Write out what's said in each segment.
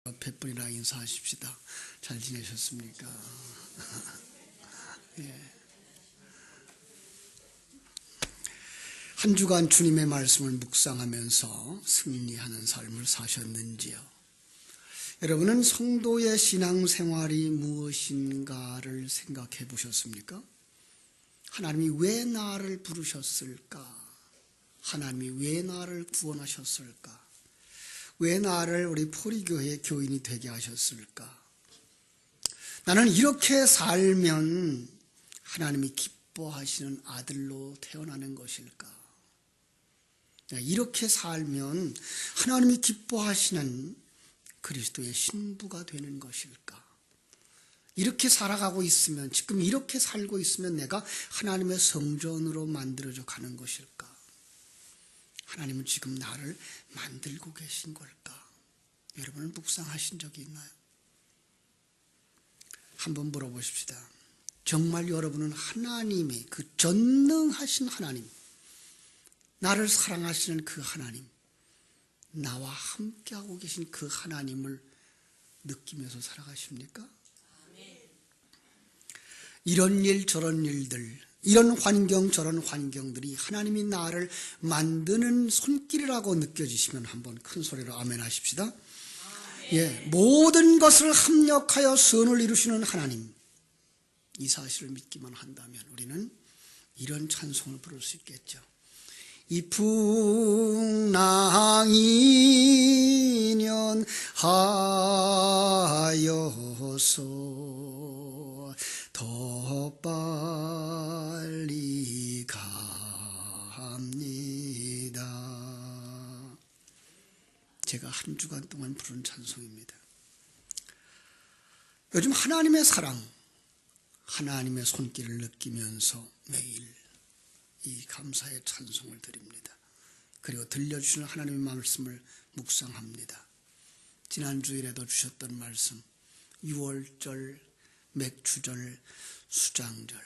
100분이나 인사하십시다. 잘 지내셨습니까? 예. 한 주간 주님의 말씀을 묵상하면서 승리하는 삶을 사셨는지요? 여러분은 성도의 신앙생활이 무엇인가를 생각해 보셨습니까? 하나님이 왜 나를 부르셨을까? 하나님이 왜 나를 구원하셨을까? 왜 나를 우리 포리교회 교인이 되게 하셨을까? 나는 이렇게 살면 하나님이 기뻐하시는 아들로 태어나는 것일까? 이렇게 살면 하나님이 기뻐하시는 그리스도의 신부가 되는 것일까? 이렇게 살아가고 있으면, 지금 이렇게 살고 있으면 내가 하나님의 성전으로 만들어져 가는 것일까? 하나님은 지금 나를 만들고 계신 걸까? 여러분은 묵상하신 적이 있나요? 한번 물어보십시다. 정말 여러분은 하나님의 그 전능하신 하나님, 나를 사랑하시는 그 하나님, 나와 함께하고 계신 그 하나님을 느끼면서 살아가십니까? 이런 일 저런 일들, 이런 환경 저런 환경들이 하나님이 나를 만드는 손길이라고 느껴지시면 한번 큰 소리로 아멘 하십시다. 예, 모든 것을 합력하여 선을 이루시는 하나님, 이 사실을 믿기만 한다면 우리는 이런 찬송을 부를 수 있겠죠. 이 풍랑이년 하여서 더 빨리 갑니다. 제가 한 주간 동안 부른 찬송입니다. 요즘 하나님의 사랑, 하나님의 손길을 느끼면서 매일 이 감사의 찬송을 드립니다. 그리고 들려주시는 하나님의 말씀을 묵상합니다. 지난 주일에도 주셨던 말씀, 6월절, 맥추절, 수장절,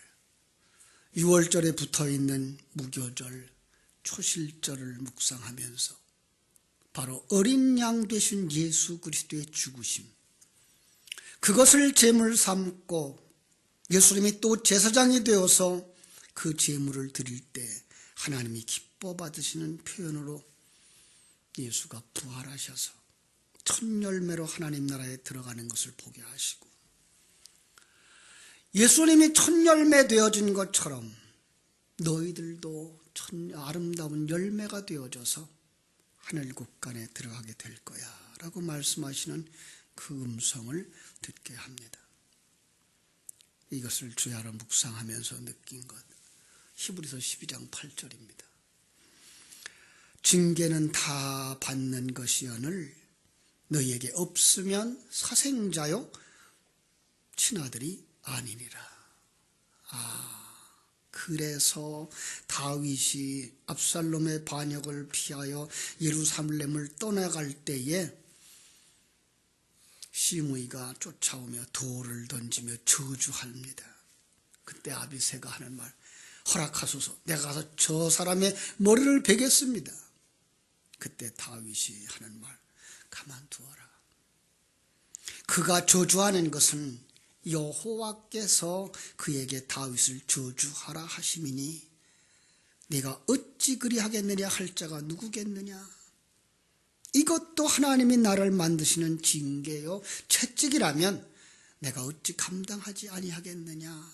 6월절에 붙어있는 무교절, 초실절을 묵상하면서 바로 어린 양 되신 예수 그리스도의 죽으심, 그것을 제물 삼고 예수님이 또 제사장이 되어서 그 제물을 드릴 때 하나님이 기뻐 받으시는 표현으로 예수가 부활하셔서 첫 열매로 하나님 나라에 들어가는 것을 보게 하시고, 예수님이 첫 열매 되어진 것처럼 너희들도 아름다운 열매가 되어져서 하늘 국간에 들어가게 될 거야 라고 말씀하시는 그 음성을 듣게 합니다. 이것을 주야로 묵상하면서 느낀 것, 히브리서 12장 8절입니다. 징계는 다 받는 것이오늘 너희에게 없으면 사생자요 친아들이 아니니라. 그래서 다윗이 압살롬의 반역을 피하여 예루살렘을 떠나갈 때에 시므이가 쫓아오며 돌을 던지며 저주합니다. 그때 아비새가 하는 말, 허락하소서, 내가 가서 저 사람의 머리를 베겠습니다. 그때 다윗이 하는 말, 가만두어라. 그가 저주하는 것은 여호와께서 그에게 다윗을 저주하라 하심이니 내가 어찌 그리하겠느냐 할 자가 누구겠느냐. 이것도 하나님이 나를 만드시는 징계요 채찍이라면 내가 어찌 감당하지 아니하겠느냐.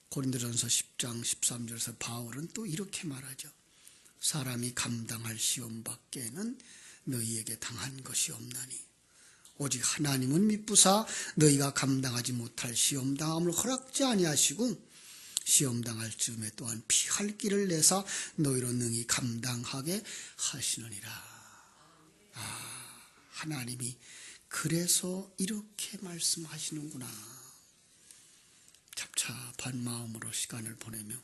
고린도전서 10장 13절에서 바울은 또 이렇게 말하죠. 사람이 감당할 시험 밖에는 너희에게 당한 것이 없나니 오직 하나님은 미쁘사 너희가 감당하지 못할 시험당함을 허락지 아니하시고 시험당할 즈음에 또한 피할 길을 내사 너희로 능히 감당하게 하시느니라. 하나님이 그래서 이렇게 말씀하시는구나. 잡잡한 마음으로 시간을 보내며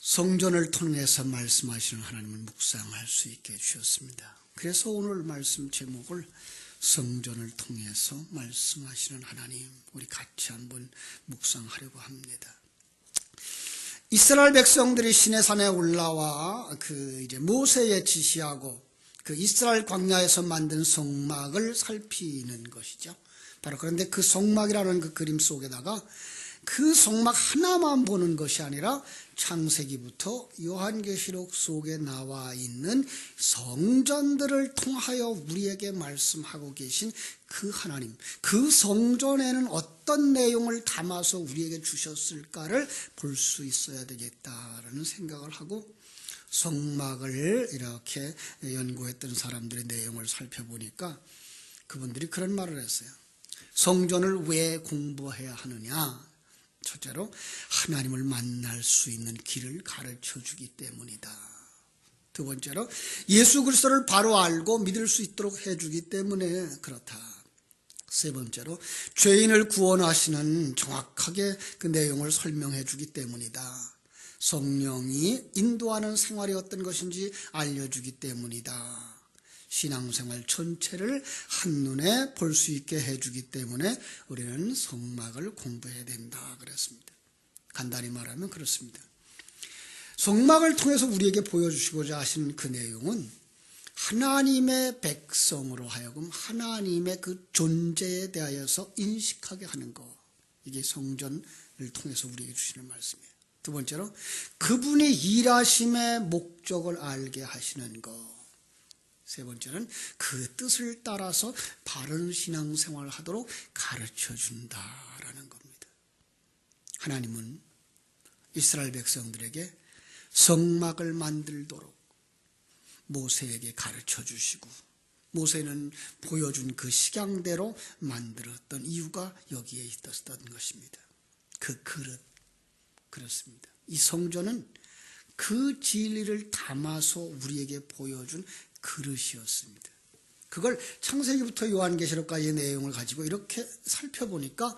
성전을 통해서 말씀하시는 하나님을 묵상할 수 있게 해주셨습니다. 그래서 오늘 말씀 제목을 성전을 통해서 말씀하시는 하나님, 우리 같이 한번 묵상하려고 합니다. 이스라엘 백성들이 시내산에 올라와 이제 모세의 지시하고 그 이스라엘 광야에서 만든 성막을 살피는 것이죠. 바로 그런데 그 성막이라는 그 그림 속에다가 그 성막 하나만 보는 것이 아니라 창세기부터 요한계시록 속에 나와 있는 성전들을 통하여 우리에게 말씀하고 계신 그 하나님, 그 성전에는 어떤 내용을 담아서 우리에게 주셨을까를 볼 수 있어야 되겠다라는 생각을 하고 성막을 이렇게 연구했던 사람들의 내용을 살펴보니까 그분들이 그런 말을 했어요. 성전을 왜 공부해야 하느냐? 첫째로 하나님을 만날 수 있는 길을 가르쳐 주기 때문이다. 두 번째로 예수 그리스도를 바로 알고 믿을 수 있도록 해주기 때문에 그렇다. 세 번째로 죄인을 구원하시는 정확하게 그 내용을 설명해 주기 때문이다. 성령이 인도하는 생활이 어떤 것인지 알려주기 때문이다. 신앙생활 전체를 한눈에 볼 수 있게 해주기 때문에 우리는 성막을 공부해야 된다 그랬습니다. 간단히 말하면 그렇습니다. 성막을 통해서 우리에게 보여주시고자 하신 그 내용은 하나님의 백성으로 하여금 하나님의 그 존재에 대하여서 인식하게 하는 것, 이게 성전을 통해서 우리에게 주시는 말씀이에요. 두 번째로 그분이 일하심의 목적을 알게 하시는 것, 세 번째는 그 뜻을 따라서 바른 신앙생활을 하도록 가르쳐 준다라는 겁니다. 하나님은 이스라엘 백성들에게 성막을 만들도록 모세에게 가르쳐 주시고 모세는 보여준 그 식양대로 만들었던 이유가 여기에 있었던 것입니다. 그 그릇, 그렇습니다. 이 성전은 그 진리를 담아서 우리에게 보여준 그릇이었습니다. 그걸 창세기부터 요한계시록까지의 내용을 가지고 이렇게 살펴보니까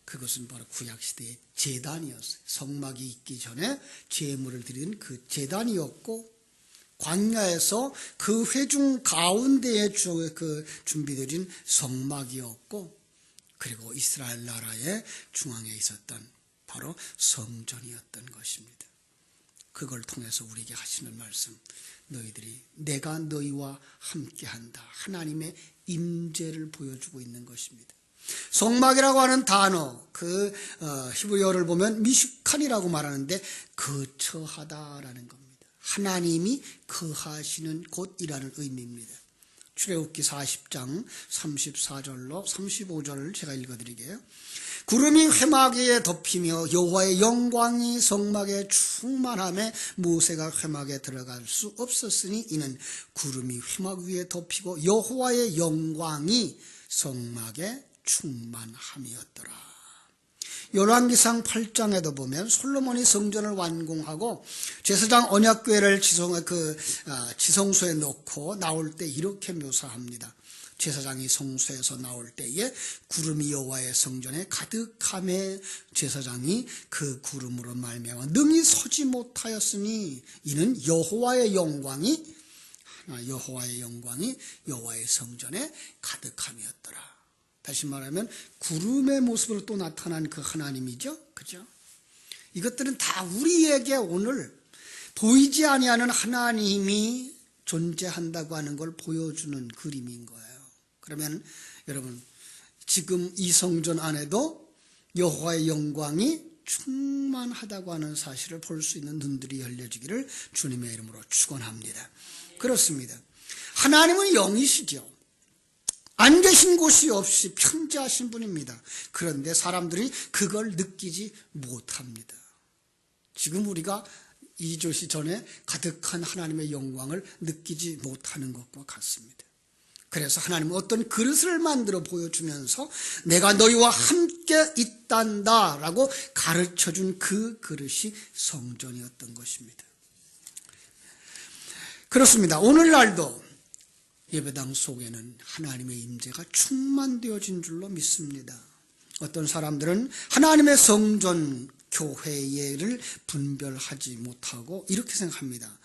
그것은 바로 구약시대의 제단이었어요. 성막이 있기 전에 제물을 드리는 그 제단이었고 광야에서 그 회중 가운데에 준비되어진 성막이었고 그리고 이스라엘 나라의 중앙에 있었던 바로 성전이었던 것입니다. 그걸 통해서 우리에게 하시는 말씀, 너희들이 내가 너희와 함께한다. 하나님의 임재를 보여주고 있는 것입니다. 성막이라고 하는 단어, 그 히브리어를 보면 미슈칸이라고 말하는데 거처하다라는 겁니다. 하나님이 거하시는 곳이라는 의미입니다. 출애굽기 40장 34절로 35절을 제가 읽어드리게요. 구름이 회막 위에 덮이며 여호와의 영광이 성막에 충만함에 모세가 회막에 들어갈 수 없었으니 이는 구름이 회막 위에 덮이고 여호와의 영광이 성막에 충만함이었더라. 열왕기상 8장에도 보면 솔로몬이 성전을 완공하고 제사장 언약궤를 지성소에 넣고 나올 때 이렇게 묘사합니다. 제사장이 성소에서 나올 때에 구름이 여호와의 성전에 가득함에 제사장이 그 구름으로 말미암아 능히 서지 못하였으니 이는 여호와의 영광이 여호와의 성전에 가득함이었더라. 다시 말하면 구름의 모습으로 또 나타난 그 하나님이죠. 그죠? 이것들은 다 우리에게 오늘 보이지 아니하는 하나님이 존재한다고 하는 걸 보여주는 그림인 거예요. 그러면 여러분 지금 이 성전 안에도 여호와의 영광이 충만하다고 하는 사실을 볼 수 있는 눈들이 열려지기를 주님의 이름으로 축원합니다. 그렇습니다. 하나님은 영이시죠. 안 계신 곳이 없이 편재하신 분입니다. 그런데 사람들이 그걸 느끼지 못합니다. 지금 우리가 2조시 전에 가득한 하나님의 영광을 느끼지 못하는 것과 같습니다. 그래서 하나님은 어떤 그릇을 만들어 보여주면서 내가 너희와 함께 있단다 라고 가르쳐준 그 그릇이 성전이었던 것입니다. 그렇습니다. 오늘날도 예배당 속에는 하나님의 임재가 충만되어진 줄로 믿습니다. 어떤 사람들은 하나님의 성전, 교회를 분별하지 못하고 이렇게 생각합니다.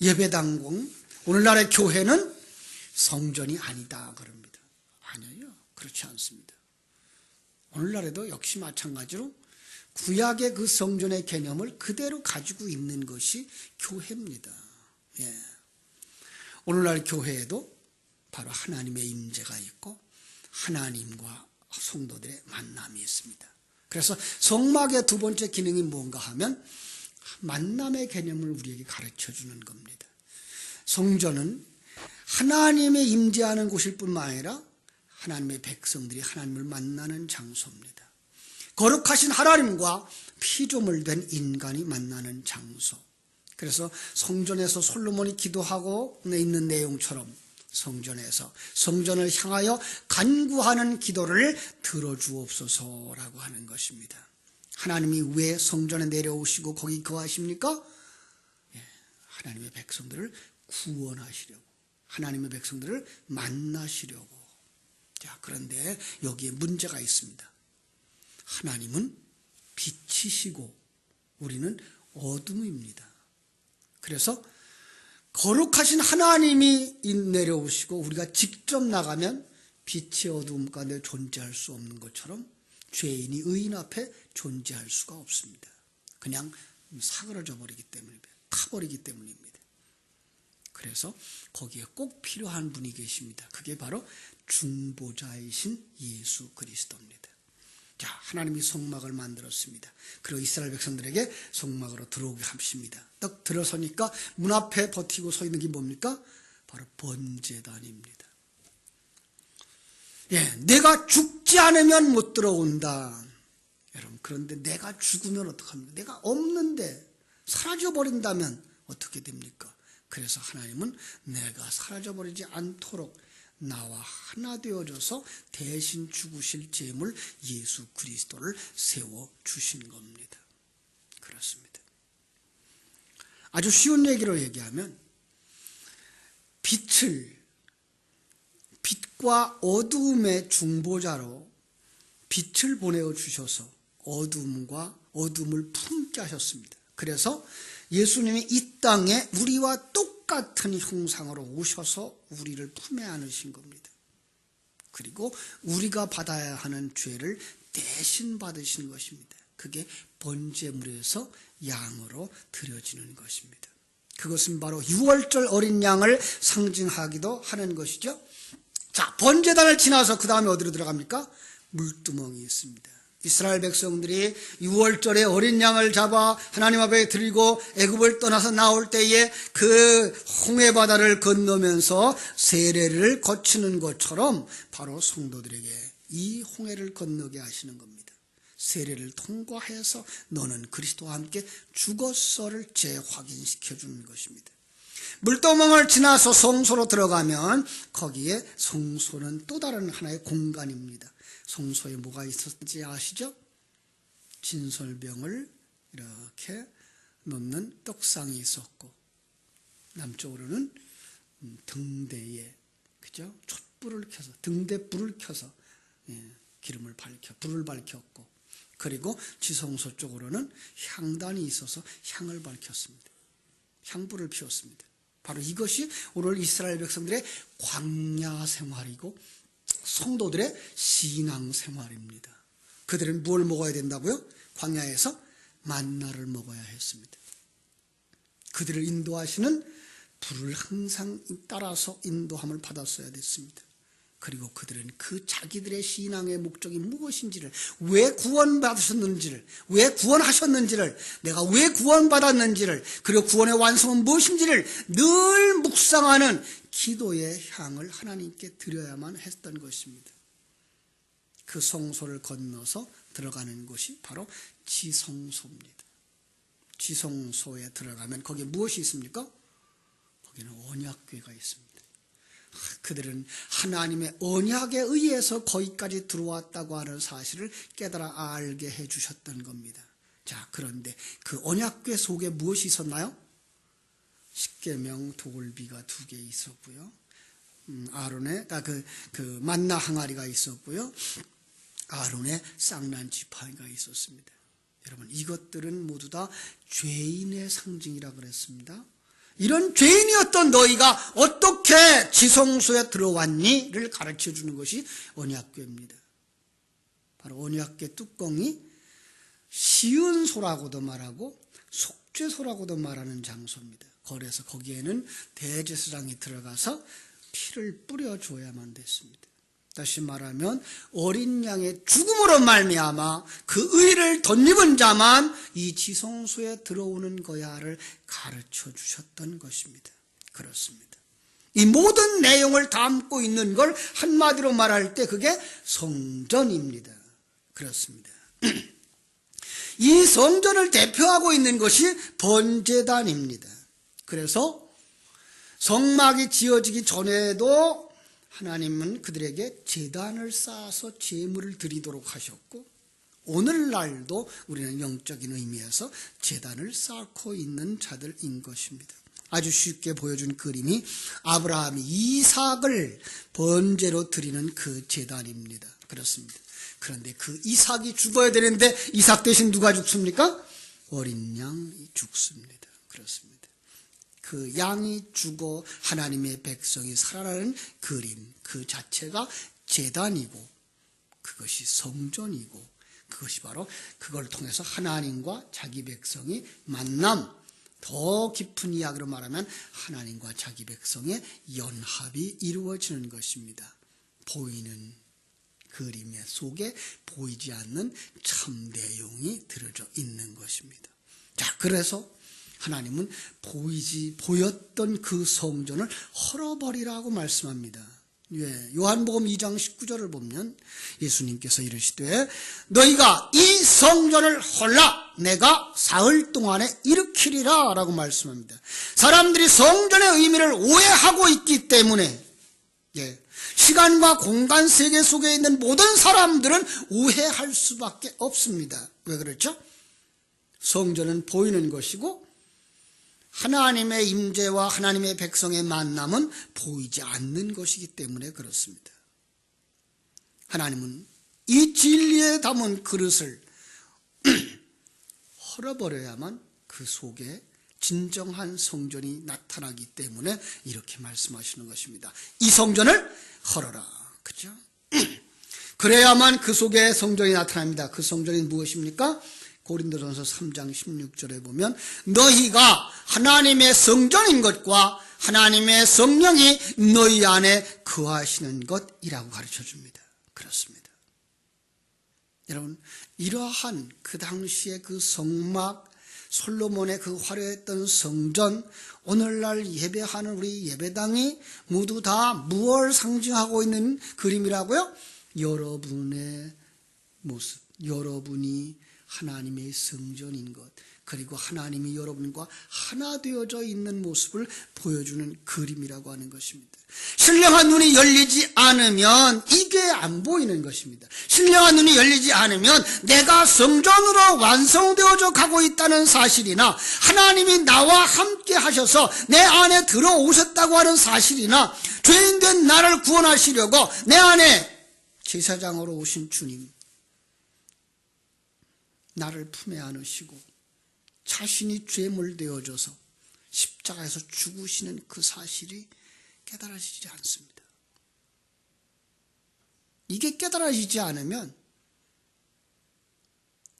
예배당공, 오늘날의 교회는 성전이 아니다 그럽니다. 아니에요. 그렇지 않습니다. 오늘날에도 역시 마찬가지로 구약의 그 성전의 개념을 그대로 가지고 있는 것이 교회입니다. 예. 오늘날 교회에도 바로 하나님의 임재가 있고 하나님과 성도들의 만남이 있습니다. 그래서 성막의 두 번째 기능이 뭔가 하면 만남의 개념을 우리에게 가르쳐주는 겁니다. 성전은 하나님의 임재하는 곳일 뿐만 아니라 하나님의 백성들이 하나님을 만나는 장소입니다. 거룩하신 하나님과 피조물 된 인간이 만나는 장소. 그래서 성전에서 솔로몬이 기도하고 있는 내용처럼 성전에서 성전을 향하여 간구하는 기도를 들어주옵소서라고 하는 것입니다. 하나님이 왜 성전에 내려오시고 거기 거하십니까? 하나님의 백성들을 구원하시려고, 하나님의 백성들을 만나시려고. 자, 그런데 여기에 문제가 있습니다. 하나님은 빛이시고 우리는 어둠입니다. 그래서 거룩하신 하나님이 내려오시고 우리가 직접 나가면 빛의 어두움 가운데 존재할 수 없는 것처럼 죄인이 의인 앞에 존재할 수가 없습니다. 그냥 사그러져 버리기 때문입니다. 타버리기 때문입니다. 그래서 거기에 꼭 필요한 분이 계십니다. 그게 바로 중보자이신 예수 그리스도입니다. 자, 하나님이 성막을 만들었습니다. 그리고 이스라엘 백성들에게 성막으로 들어오게 하십니다. 딱 들어서니까 문 앞에 버티고 서 있는 게 뭡니까? 바로 번제단입니다. 내가 죽지 않으면 못 들어온다. 여러분, 그런데 내가 죽으면 어떡합니까? 내가 없는데 사라져버린다면 어떻게 됩니까? 그래서 하나님은 내가 사라져버리지 않도록 나와 하나 되어져서 대신 죽으실 제물 예수 그리스도를 세워주신 겁니다. 그렇습니다. 아주 쉬운 얘기로 얘기하면 빛과 어두움의 중보자로 빛을 보내어 주셔서 어둠을 품게 하셨습니다. 그래서 예수님이 이 땅에 우리와 똑같은 형상으로 오셔서 우리를 품에 안으신 겁니다. 그리고 우리가 받아야 하는 죄를 대신 받으신 것입니다. 그게 번제물에서 양으로 드려지는 것입니다. 그것은 바로 유월절 어린 양을 상징하기도 하는 것이죠. 자, 번제단을 지나서 그 다음에 어디로 들어갑니까? 물두멍이 있습니다. 이스라엘 백성들이 유월절에 어린 양을 잡아 하나님 앞에 드리고 애굽을 떠나서 나올 때에 그 홍해바다를 건너면서 세례를 거치는 것처럼 바로 성도들에게 이 홍해를 건너게 하시는 겁니다. 세례를 통과해서 너는 그리스도와 함께 죽었어를 재확인시켜 주는 것입니다. 물두멍을 지나서 성소로 들어가면 거기에 성소는 또 다른 하나의 공간입니다. 성소에 뭐가 있었는지 아시죠? 진설병을 이렇게 놓는 떡상이 있었고 남쪽으로는 등대에 그죠? 촛불을 켜서 등대 불을 켜서 불을 밝혔고 그리고 지성소 쪽으로는 향단이 있어서 향을 밝혔습니다. 향불을 피웠습니다. 바로 이것이 오늘 이스라엘 백성들의 광야 생활이고 성도들의 신앙 생활입니다. 그들은 뭘 먹어야 된다고요? 광야에서 만나를 먹어야 했습니다. 그들을 인도하시는 불을 항상 따라서 인도함을 받았어야 됐습니다. 그리고 그들은 그 자기들의 신앙의 목적이 무엇인지를, 왜 구원받으셨는지를, 왜 구원하셨는지를, 내가 왜 구원받았는지를, 그리고 구원의 완성은 무엇인지를 늘 묵상하는 기도의 향을 하나님께 드려야만 했던 것입니다. 그 성소를 건너서 들어가는 곳이 바로 지성소입니다. 지성소에 들어가면 거기에 무엇이 있습니까? 거기는 언약궤가 있습니다. 그들은 하나님의 언약에 의해서 거기까지 들어왔다고 하는 사실을 깨달아 알게 해주셨던 겁니다. 자, 그런데 그 언약궤 속에 무엇이 있었나요? 십계명 돌비가 2개 있었고요. 아론의 그 만나 항아리가 있었고요. 아론의 쌍난 지팡이가 있었습니다. 여러분, 이것들은 모두 다 죄인의 상징이라 그랬습니다. 이런 죄인이었던 너희가 어떻게 지성소에 들어왔니?를 가르쳐 주는 것이 언약궤입니다. 바로 언약궤 뚜껑이 시은소라고도 말하고 속죄소라고도 말하는 장소입니다. 그래서 거기에는 대제사장이 들어가서 피를 뿌려줘야만 됐습니다. 다시 말하면 어린 양의 죽음으로 말미암아 그 의를 덧입은 자만 이 지성소에 들어오는 거야를 가르쳐 주셨던 것입니다. 그렇습니다. 이 모든 내용을 담고 있는 걸 한마디로 말할 때 그게 성전입니다. 그렇습니다. 이 성전을 대표하고 있는 것이 번제단입니다. 그래서 성막이 지어지기 전에도 하나님은 그들에게 제단을 쌓아서 제물을 드리도록 하셨고, 오늘날도 우리는 영적인 의미에서 제단을 쌓고 있는 자들인 것입니다. 아주 쉽게 보여준 그림이 아브라함이 이삭을 번제로 드리는 그 제단입니다. 그렇습니다. 그런데 그 이삭이 죽어야 되는데 이삭 대신 누가 죽습니까? 어린 양이 죽습니다. 그렇습니다. 그 양이 죽어 하나님의 백성이 살아나는 그림 그 자체가 제단이고 그것이 성전이고 그것이 바로 그걸 통해서 하나님과 자기 백성이 만남, 더 깊은 이야기로 말하면 하나님과 자기 백성의 연합이 이루어지는 것입니다. 보이는 그림 속에 보이지 않는 참 내용이 들어져 있는 것입니다. 자, 그래서 하나님은 보였던 그 성전을 헐어버리라고 말씀합니다. 예, 요한복음 2장 19절을 보면 예수님께서 이르시되 너희가 이 성전을 헐라 내가 사흘 동안에 일으키리라 라고 말씀합니다. 사람들이 성전의 의미를 오해하고 있기 때문에 시간과 공간 세계 속에 있는 모든 사람들은 오해할 수밖에 없습니다. 왜 그렇죠? 성전은 보이는 것이고 하나님의 임재와 하나님의 백성의 만남은 보이지 않는 것이기 때문에 그렇습니다. 하나님은 이 진리에 담은 그릇을 헐어버려야만 그 속에 진정한 성전이 나타나기 때문에 이렇게 말씀하시는 것입니다. 이 성전을 헐어라. 그죠? 그래야만 그 속에 성전이 나타납니다. 그 성전이 무엇입니까? 고린도전서 3장 16절에 보면 너희가 하나님의 성전인 것과 하나님의 성령이 너희 안에 거하시는 것이라고 가르쳐줍니다. 그렇습니다. 여러분, 이러한 그 당시의 그 성막, 솔로몬의 그 화려했던 성전, 오늘날 예배하는 우리 예배당이 모두 다 무엇을 상징하고 있는 그림이라고요? 여러분의 모습, 여러분이 하나님의 성전인 것, 그리고 하나님이 여러분과 하나 되어져 있는 모습을 보여주는 그림이라고 하는 것입니다. 신령한 눈이 열리지 않으면 이게 안 보이는 것입니다. 신령한 눈이 열리지 않으면 내가 성전으로 완성되어져 가고 있다는 사실이나 하나님이 나와 함께 하셔서 내 안에 들어오셨다고 하는 사실이나 죄인된 나를 구원하시려고 내 안에 제사장으로 오신 주님, 나를 품에 안으시고 자신이 죄물 되어져서 십자가에서 죽으시는 그 사실이 깨달아지지 않습니다. 이게 깨달아지지 않으면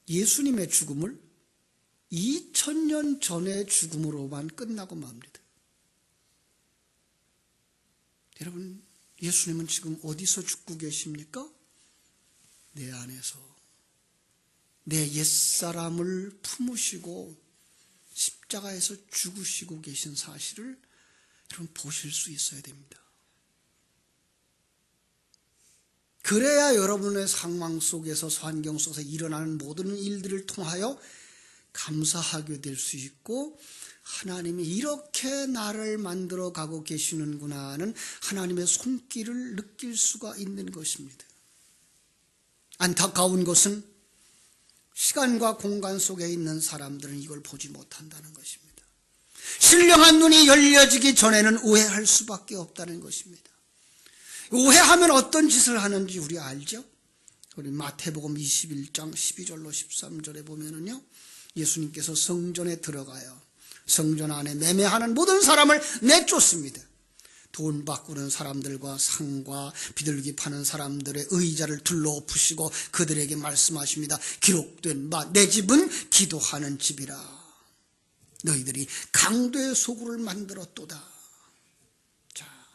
예수님의 죽음을 2000년 전의 죽음으로만 끝나고 맙니다. 여러분, 예수님은 지금 어디서 죽고 계십니까? 내 안에서 내 옛사람을 품으시고 십자가에서 죽으시고 계신 사실을 여러분 보실 수 있어야 됩니다. 그래야 여러분의 상황 속에서 환경 속에서 일어나는 모든 일들을 통하여 감사하게 될 수 있고 하나님이 이렇게 나를 만들어 가고 계시는구나 하는 하나님의 손길을 느낄 수가 있는 것입니다. 안타까운 것은 시간과 공간 속에 있는 사람들은 이걸 보지 못한다는 것입니다. 신령한 눈이 열려지기 전에는 오해할 수밖에 없다는 것입니다. 오해하면 어떤 짓을 하는지 우리 알죠? 우리 마태복음 21장 12절로 13절에 보면은요, 예수님께서 성전에 들어가요. 성전 안에 매매하는 모든 사람을 내쫓습니다. 돈 바꾸는 사람들과 상과 비둘기 파는 사람들의 의자를 둘러엎으시고 그들에게 말씀하십니다. 기록된 바 내 집은 기도하는 집이라. 너희들이 강도의 소굴을 만들었도다. 자,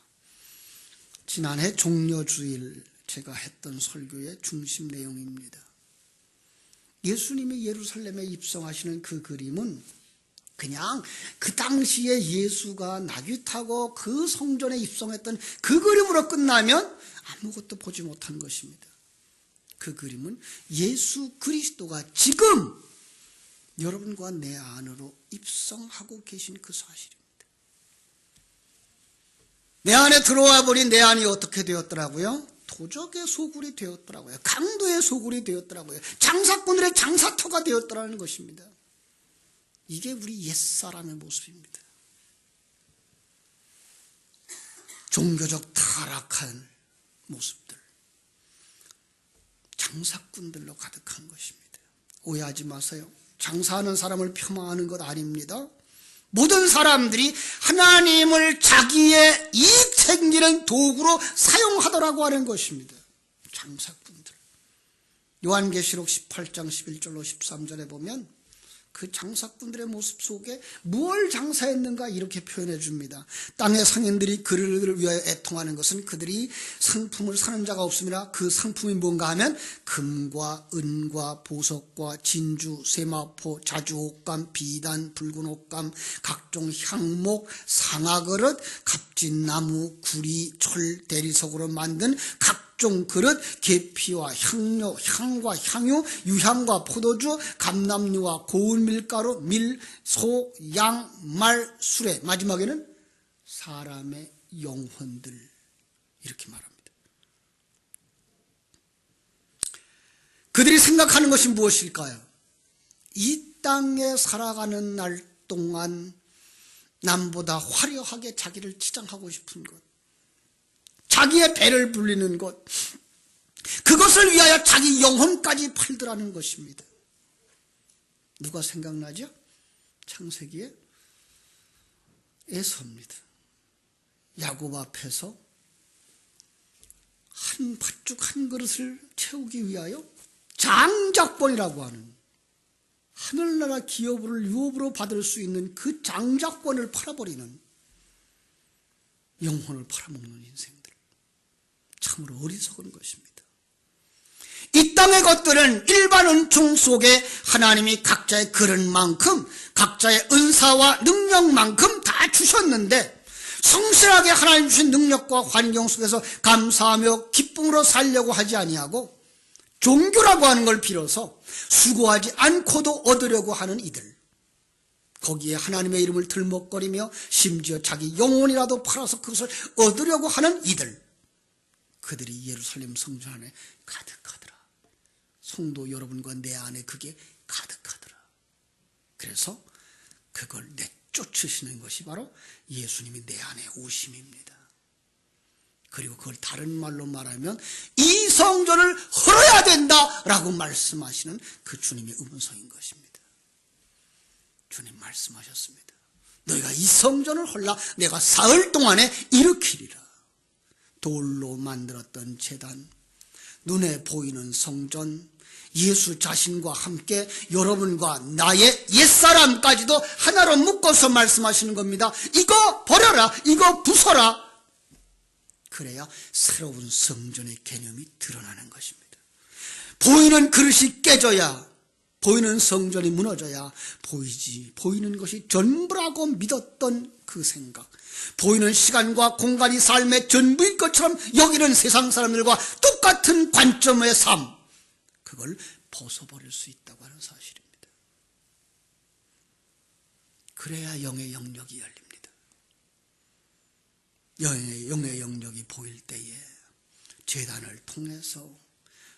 지난해 종려주일 제가 했던 설교의 중심 내용입니다. 예수님이 예루살렘에 입성하시는 그 그림은 그냥 그 당시에 예수가 나귀 타고 그 성전에 입성했던 그 그림으로 끝나면 아무것도 보지 못한 것입니다. 그 그림은 예수 그리스도가 지금 여러분과 내 안으로 입성하고 계신 그 사실입니다. 내 안에 들어와 버린 내 안이 어떻게 되었더라고요? 도적의 소굴이 되었더라고요. 강도의 소굴이 되었더라고요. 장사꾼들의 장사터가 되었더라는 것입니다. 이게 우리 옛사람의 모습입니다. 종교적 타락한 모습들, 장사꾼들로 가득한 것입니다. 오해하지 마세요. 장사하는 사람을 폄하하는 것 아닙니다. 모든 사람들이 하나님을 자기의 이익 챙기는 도구로 사용하더라고 하는 것입니다. 장사꾼들. 요한계시록 18장 11절로 13절에 보면 그 장사꾼들의 모습 속에 무엇을 장사했는가 이렇게 표현해 줍니다. 땅의 상인들이 그들을 위하여 애통하는 것은 그들이 상품을 사는 자가 없음이라. 그 상품이 뭔가 하면 금과 은과 보석과 진주, 세마포, 자주옷감, 비단, 붉은 옷감, 각종 향목, 상아그릇, 값진나무, 구리, 철, 대리석으로 만든 각종 그릇, 계피와 향료, 향과 향유, 유향과 포도주, 감람류와 고운 밀가루, 밀, 소, 양, 말, 수레, 마지막에는 사람의 영혼들, 이렇게 말합니다. 그들이 생각하는 것이 무엇일까요? 이 땅에 살아가는 날 동안 남보다 화려하게 자기를 치장하고 싶은 것, 자기의 배를 불리는 것, 그것을 위하여 자기 영혼까지 팔더라는 것입니다. 누가 생각나죠? 창세기에 에서입니다. 야곱 앞에서 한 팥죽 한 그릇을 채우기 위하여 장작본이라고 하는 하늘나라 기업을 유업으로 받을 수 있는 그 장작본을 팔아버리는, 영혼을 팔아먹는 인생들, 참으로 어리석은 것입니다. 이 땅의 것들은 일반 은총 속에 하나님이 각자의 그릇만큼, 각자의 은사와 능력만큼 다 주셨는데, 성실하게 하나님 주신 능력과 환경 속에서 감사하며 기쁨으로 살려고 하지 아니하고 종교라고 하는 걸 빌어서 수고하지 않고도 얻으려고 하는 이들, 거기에 하나님의 이름을 들먹거리며 심지어 자기 영혼이라도 팔아서 그것을 얻으려고 하는 이들, 그들이 예루살렘 성전 안에 가득하더라. 성도 여러분과 내 안에 그게 가득하더라. 그래서 그걸 내쫓으시는 것이 바로 예수님이 내 안에 오심입니다. 그리고 그걸 다른 말로 말하면 이 성전을 헐어야 된다라고 말씀하시는 그 주님의 음성인 것입니다. 주님 말씀하셨습니다. 너희가 이 성전을 헐라 내가 사흘 동안에 일으키리라. 돌로 만들었던 제단, 눈에 보이는 성전, 예수 자신과 함께 여러분과 나의 옛사람까지도 하나로 묶어서 말씀하시는 겁니다. 이거 버려라, 이거 부숴라. 그래야 새로운 성전의 개념이 드러나는 것입니다. 보이는 그릇이 깨져야, 보이는 성전이 무너져야 보이는 것이 전부라고 믿었던 그 생각, 보이는 시간과 공간이 삶의 전부인 것처럼 여기는 세상 사람들과 똑같은 관점의 삶, 그걸 벗어버릴 수 있다고 하는 사실입니다. 그래야 영의 영역이 열립니다. 영의 영역이 보일 때에 제단을 통해서,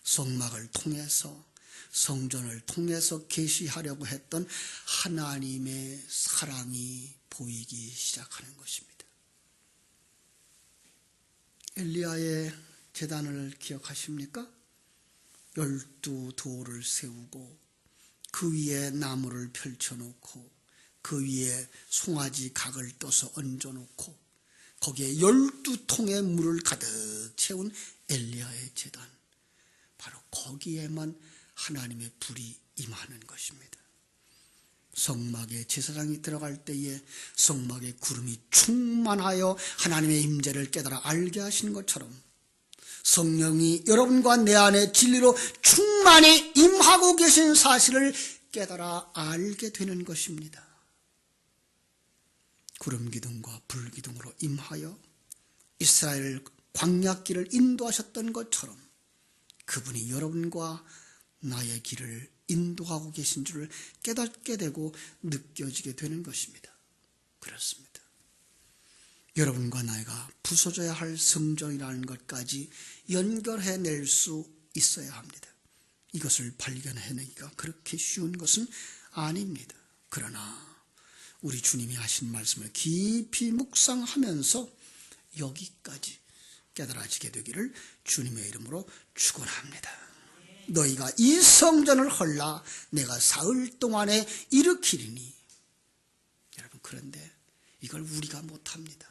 성막을 통해서, 성전을 통해서 계시하려고 했던 하나님의 사랑이 보이기 시작하는 것입니다. 엘리야의 제단을 기억하십니까? 12돌을 세우고 그 위에 나무를 펼쳐놓고 그 위에 송아지 각을 떠서 얹어놓고 거기에 12통의 물을 가득 채운 엘리야의 제단, 바로 거기에만 하나님의 불이 임하는 것입니다. 성막에 제사장이 들어갈 때에 성막에 구름이 충만하여 하나님의 임재를 깨달아 알게 하시는 것처럼 성령이 여러분과 내 안에 진리로 충만히 임하고 계신 사실을 깨달아 알게 되는 것입니다. 구름 기둥과 불 기둥으로 임하여 이스라엘 광야길을 인도하셨던 것처럼 그분이 여러분과 나의 길을 인도하고 계신 줄을 깨닫게 되고 느껴지게 되는 것입니다. 그렇습니다. 여러분과 나이가 부서져야 할 성전이라는 것까지 연결해낼 수 있어야 합니다. 이것을 발견해내기가 그렇게 쉬운 것은 아닙니다. 그러나 우리 주님이 하신 말씀을 깊이 묵상하면서 여기까지 깨달아지게 되기를 주님의 이름으로 축원합니다. 너희가 이 성전을 헐라 내가 사흘 동안에 일으키리니. 여러분, 그런데 이걸 우리가 못합니다.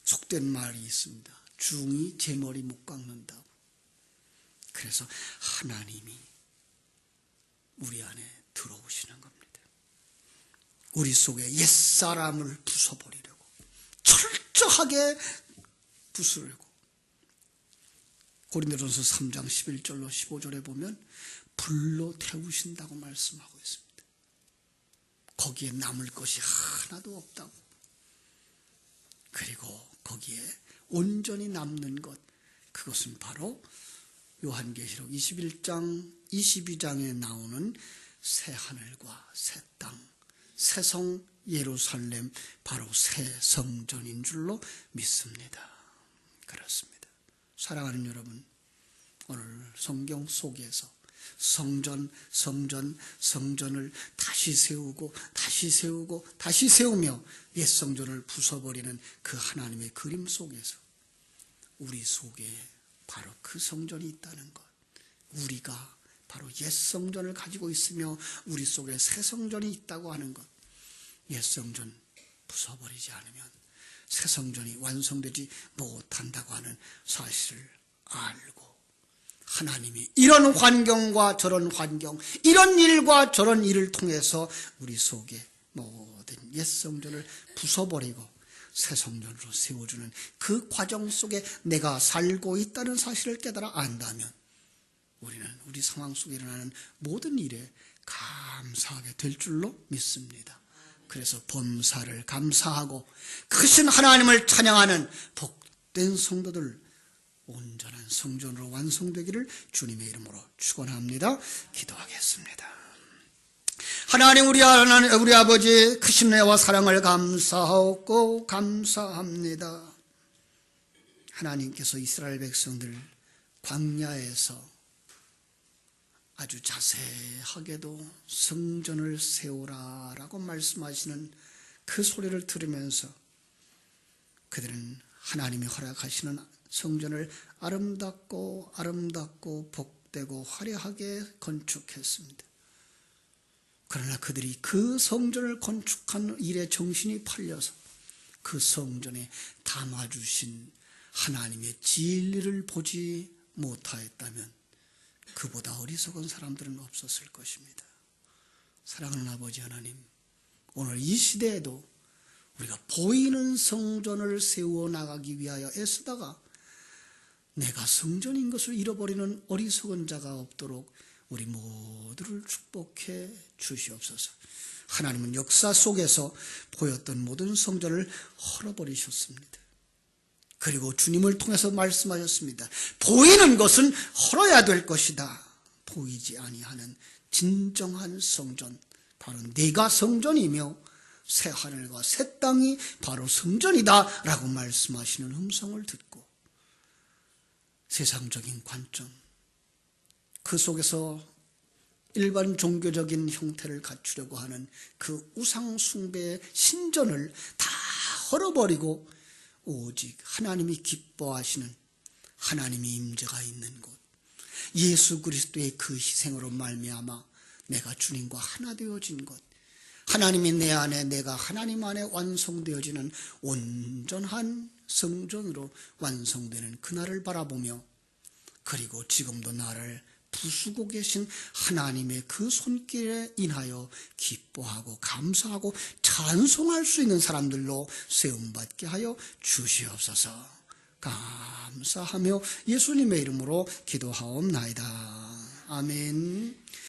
속된 말이 있습니다. 중이 제 머리 못 깎는다고. 그래서 하나님이 우리 안에 들어오시는 겁니다. 우리 속에 옛사람을 부숴버리려고, 철저하게 부수려고. 고린도전서 3장 11절로 15절에 보면 불로 태우신다고 말씀하고 있습니다. 거기에 남을 것이 하나도 없다고. 그리고 거기에 온전히 남는 것, 그것은 바로 요한계시록 21장 22장에 나오는 새 하늘과 새 땅, 새 성 예루살렘, 바로 새 성전인 줄로 믿습니다. 그렇습니다. 사랑하는 여러분, 오늘 성경 속에서 성전을 다시 세우고 다시 세우고 다시 세우며 옛 성전을 부숴버리는 그 하나님의 그림 속에서 우리 속에 바로 그 성전이 있다는 것, 우리가 바로 옛 성전을 가지고 있으며 우리 속에 새 성전이 있다고 하는 것, 옛 성전 부숴버리지 않으면 새 성전이 완성되지 못한다고 하는 사실을 알고, 하나님이 이런 환경과 저런 환경, 이런 일과 저런 일을 통해서 우리 속에 모든 옛 성전을 부숴버리고 새 성전으로 세워주는 그 과정 속에 내가 살고 있다는 사실을 깨달아 안다면 우리는 우리 상황 속에 일어나는 모든 일에 감사하게 될 줄로 믿습니다. 그래서 범사를 감사하고 크신 하나님을 찬양하는 복된 성도들, 온전한 성전으로 완성되기를 주님의 이름으로 축원합니다. 기도하겠습니다. 하나님, 우리 아버지 크신 은혜와 사랑을 감사하고 감사합니다. 하나님께서 이스라엘 백성들 광야에서 아주 자세하게도 성전을 세우라라고 말씀하시는 그 소리를 들으면서 그들은 하나님이 허락하시는 성전을 아름답고 복되고 화려하게 건축했습니다. 그러나 그들이 그 성전을 건축한 일에 정신이 팔려서 그 성전에 담아주신 하나님의 진리를 보지 못하였다면 그보다 어리석은 사람들은 없었을 것입니다. 사랑하는 아버지 하나님, 오늘 이 시대에도 우리가 보이는 성전을 세워 나가기 위하여 애쓰다가 내가 성전인 것을 잃어버리는 어리석은 자가 없도록 우리 모두를 축복해 주시옵소서. 하나님은 역사 속에서 보였던 모든 성전을 헐어버리셨습니다. 그리고 주님을 통해서 말씀하셨습니다. 보이는 것은 헐어야 될 것이다. 보이지 아니하는 진정한 성전, 바로 네가 성전이며 새 하늘과 새 땅이 바로 성전이다 라고 말씀하시는 음성을 듣고 세상적인 관점, 그 속에서 일반 종교적인 형태를 갖추려고 하는 그 우상 숭배의 신전을 다 헐어버리고 오직 하나님이 기뻐하시는 하나님의 임재가 있는 곳, 예수 그리스도의 그 희생으로 말미암아 내가 주님과 하나 되어진 것, 하나님이 내 안에 내가 하나님 안에 완성되어지는 온전한 성전으로 완성되는 그날을 바라보며, 그리고 지금도 나를 부수고 계신 하나님의 그 손길에 인하여 기뻐하고 감사하고 찬송할 수 있는 사람들로 세움받게 하여 주시옵소서. 감사하며 예수님의 이름으로 기도하옵나이다. 아멘.